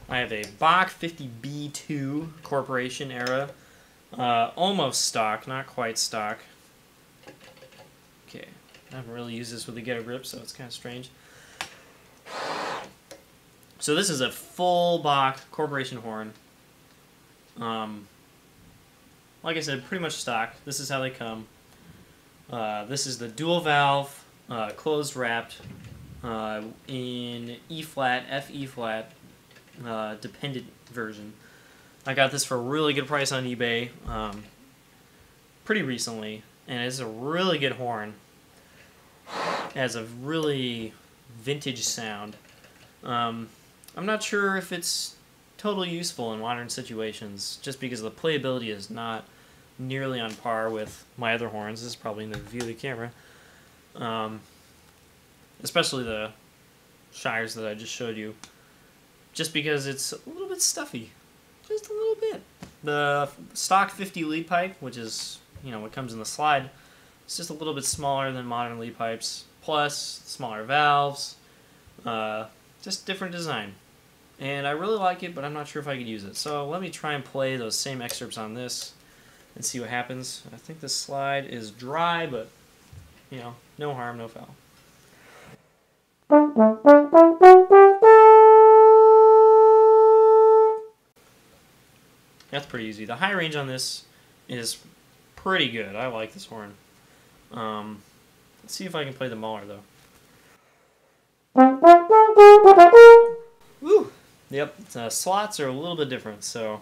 I have a Bach 50B2 Corporation era. Almost stock, not quite stock. Okay, I haven't really used this with a get a grip, so it's kind of strange. So this is a full Bach Corporation horn. Like I said, pretty much stock. This is how they come. This is the dual valve, closed wrapped, in E flat, F E flat, dependent version. I got this for a really good price on eBay pretty recently, and it's a really good horn. It has a really vintage sound. I'm not sure if it's totally useful in modern situations, just because the playability is not nearly on par with my other horns. This is probably in the view of the camera. Especially the Shires that I just showed you, just because it's a little bit stuffy. Just a little bit. The stock 50 lead pipe, which is, you know, what comes in the slide, it's just a little bit smaller than modern lead pipes, plus smaller valves, just different design. And I really like it, but I'm not sure if I could use it. So let me try and play those same excerpts on this and see what happens. I think the slide is dry, but, you know, no harm, no foul. That's pretty easy. The high range on this is pretty good. I like this horn. Let's see if I can play the Mahler, though. Woo! Yep, slots are a little bit different, so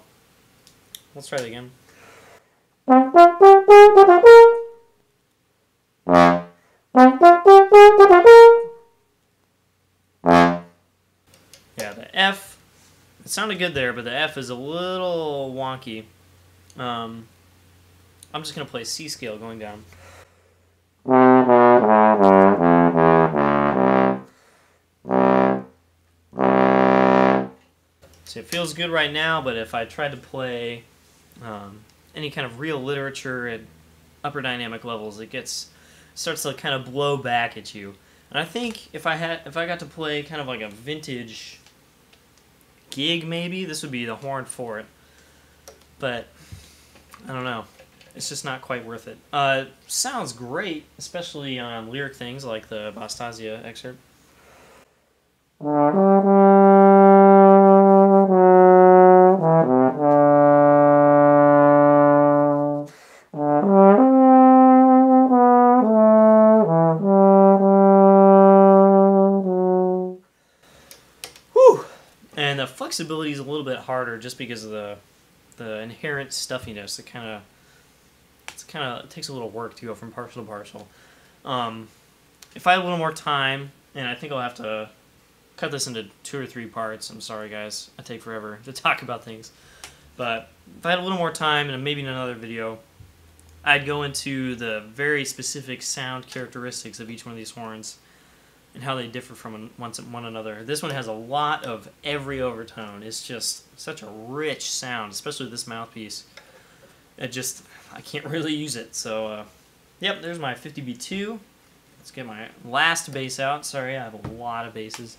let's try it again. Yeah, the F, it sounded good there, but the F is a little wonky. I'm just going to play C scale going down. So it feels good right now, but if I tried to play any kind of real literature at upper dynamic levels, it starts to kind of blow back at you. And I think if I got to play kind of like a vintage gig, maybe this would be the horn for it. But I don't know. It's just not quite worth it. Sounds great, especially on lyric things like the Bastasia excerpt. Whew! And the flexibility is a little bit harder just because of the inherent stuffiness. It kind of takes a little work to go from partial to partial. If I had a little more time, and I think I'll have to cut this into 2 or 3 parts. I'm sorry, guys. I take forever to talk about things. But if I had a little more time, and maybe in another video, I'd go into the very specific sound characteristics of each one of these horns and how they differ from one another. This one has a lot of every overtone. It's just such a rich sound, especially this mouthpiece. I can't really use it. So, yep, there's my 50B2. Let's get my last bass out. Sorry, I have a lot of basses.